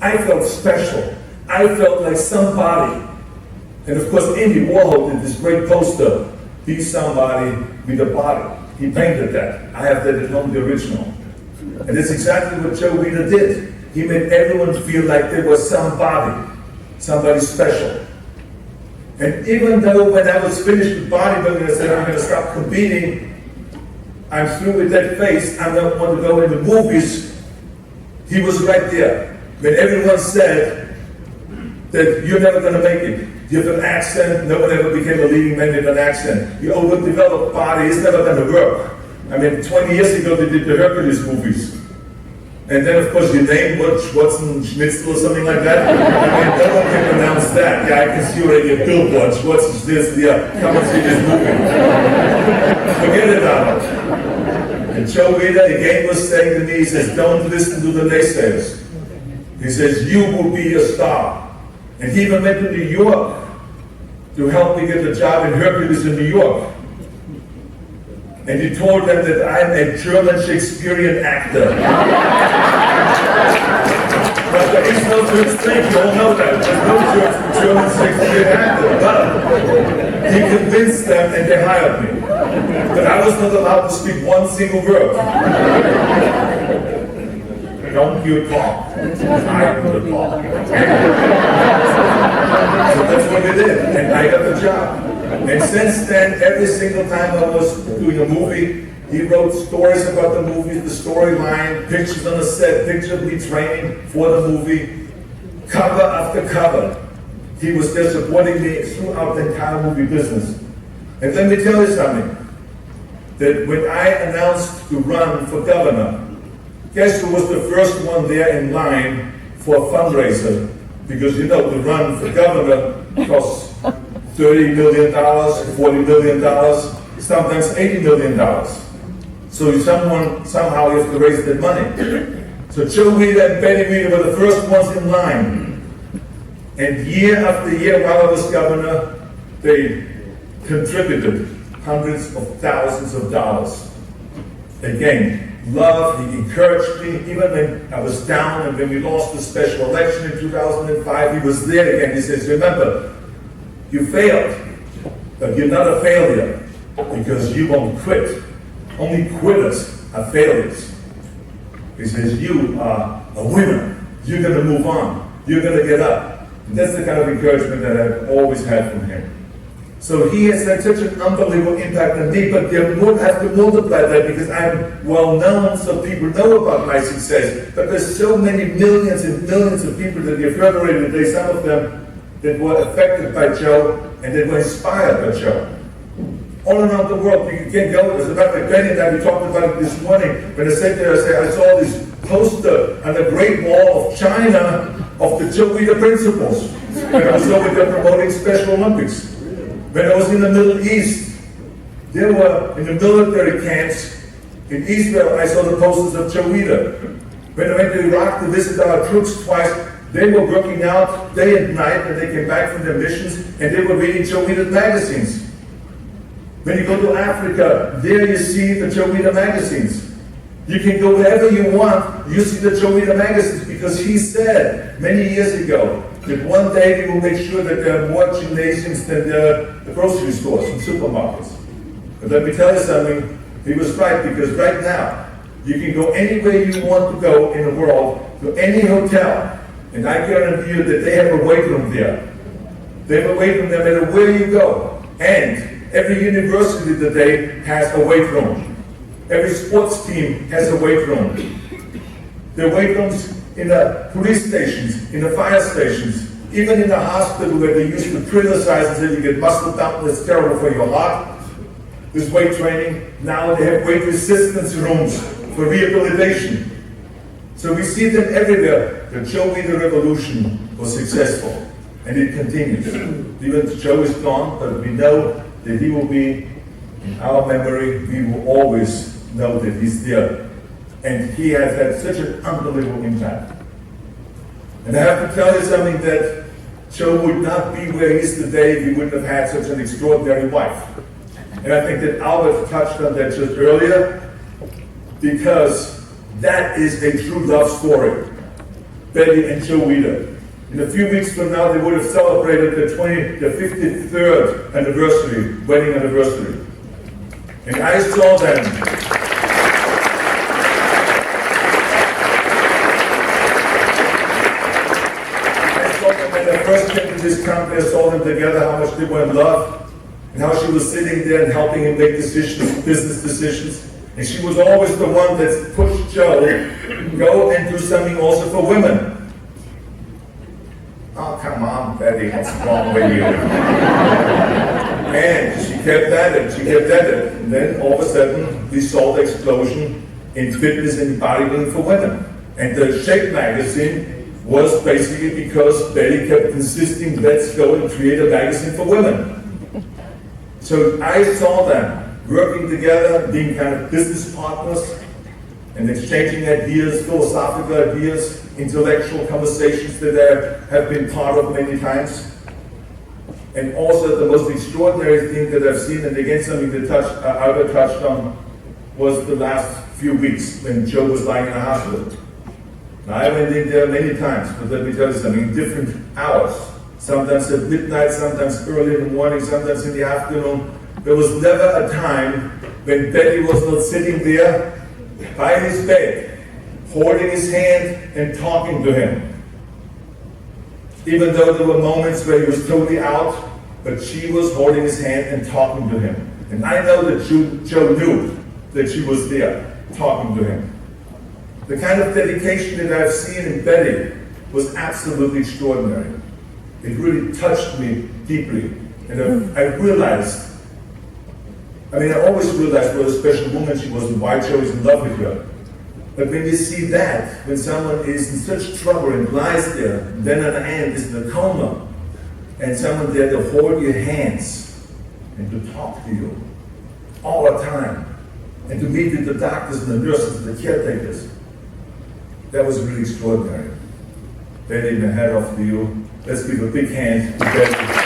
I felt special. I felt like somebody. And of course, Andy Warhol did this great poster, Be Somebody with a Body. He painted that. I have that at home, the original. And that's exactly what Joe Weider did. He made everyone feel like they were somebody special. And even though when I was finished with bodybuilding, I said, I'm going to stop competing, I'm through with that phase, I don't want to go into movies, he was right there. When everyone said that you're never going to make it, you have an accent, no one ever became a leading man with an accent, you overdeveloped body, it's never going to work. I mean, 20 years ago they did the Hercules movies. And then, of course, your name, Watson Schnitzel or something like that. I mean, no one can pronounce that. Yeah, I can see already a billboard. What's this? Yeah, come and see this movie. Forget it, Arnold. And Joe Weider again was saying to me, he says, don't listen to the naysayers. He says, you will be a star. And he even went to New York to help me get a job in Hercules in New York. And he told them that I'm a German Shakespearean actor. But there is no such thing, you all know that. There's no German Shakespearean actor. But he convinced them and they hired me. But I was not allowed to speak one single word. Don't you talk. I will talk. So that's what we did. And I got the job. And since then, every single time I was doing a movie, he wrote stories about the movie, the storyline, pictures on the set, pictures of me training for the movie, cover after cover. He was there supporting me throughout the entire movie business. And let me tell you something, that when I announced to run for governor, guess who was the first one there in line for a fundraiser? Because you know, to run for governor costs $30 million, $40 million, sometimes $80 million. So somehow you have to raise that money. So Joe Weider and Benny Weider were the first ones in line. And year after year while I was governor, they contributed hundreds of thousands of dollars. Again, love, he encouraged me, even when I was down and when we lost the special election in 2005, he was there again. He says, remember, you failed, but you're not a failure because you won't quit. Only quitters are failures. He says, you are a winner. You're going to move on. You're going to get up. And that's the kind of encouragement that I've always had from him. So he has had such an unbelievable impact on me, but you have to multiply that because I'm well known, so people know about my success. But there's so many millions and millions of people that you've heard already today, some of them that were affected by Joe and that were inspired by Joe. All around the world, you can go, as a matter of fact, Benny and I, we talked about it this morning, when I sat there, I saw this poster on the Great Wall of China of the Joe Weider principles. When I was over there promoting Special Olympics. When I was in the Middle East, they were in the military camps in Israel, I saw the posters of Joe Weider. When I went to Iraq to visit our troops twice, they were working out day and night when they came back from their missions, and they were reading Joe Weider magazines. When you go to Africa, there you see the Joe Weider magazines. You can go wherever you want, you see the Joe Weider magazines, because he said many years ago that one day we will make sure that there are more gymnasiums than the grocery stores and supermarkets. But let me tell you something, he was right, because right now, you can go anywhere you want to go in the world, to any hotel, and I guarantee you that they have a weight room there. They have a weight room no matter where you go. And every university today has a weight room. Every sports team has a weight room. There are weight rooms in the police stations, in the fire stations, even in the hospital where they used to criticize and say you get muscle down, that's terrible for your heart. There's weight training. Now they have weight resistance rooms for rehabilitation. So we see them everywhere. The Joe Weider revolution was successful, and it continues. Even Joe is gone, but we know that he will be in our memory. We will always know that he's there. And he has had such an unbelievable impact. And I have to tell you something, that Joe would not be where he is today if he wouldn't have had such an extraordinary wife. And I think that Albert touched on that just earlier, because that is a true love story. Betty and Joe Weider. In a few weeks from now, they would have celebrated the 53rd anniversary, wedding anniversary. And I saw them. When I first came to this company, I saw them together, how much they were in love, and how she was sitting there and helping him make decisions, business decisions. And she was always the one that pushed Joe, go and do something also for women. Oh, come on, Betty, what's wrong with you? And she kept at it, she kept at it. And then all of a sudden, we saw the explosion in fitness and bodybuilding for women. And the Shape magazine was basically because Betty kept insisting, let's go and create a magazine for women. So I saw them working together, being kind of business partners, and exchanging ideas, philosophical ideas, intellectual conversations that I have been part of many times. And also the most extraordinary thing that I've seen, and again something that Albert touched on, was the last few weeks when Joe was lying in a hospital. Now, I went in there many times, but let me tell you something, different hours. Sometimes at midnight, sometimes early in the morning, sometimes in the afternoon. There was never a time when Betty was not sitting there by his bed, holding his hand and talking to him. Even though there were moments where he was totally out, but she was holding his hand and talking to him. And I know that Joe knew that she was there, talking to him. The kind of dedication that I've seen in Betty was absolutely extraordinary. It really touched me deeply. And I realized, I always realized what a special woman she was and why Joe is in love with her. But when you see that, when someone is in such trouble and lies there, and then at the end is in a coma, and someone there to hold your hands and to talk to you all the time, and to meet with the doctors and the nurses and the caretakers, that was really extraordinary. Betty, my hat off to you. Let's give a big hand to Betty.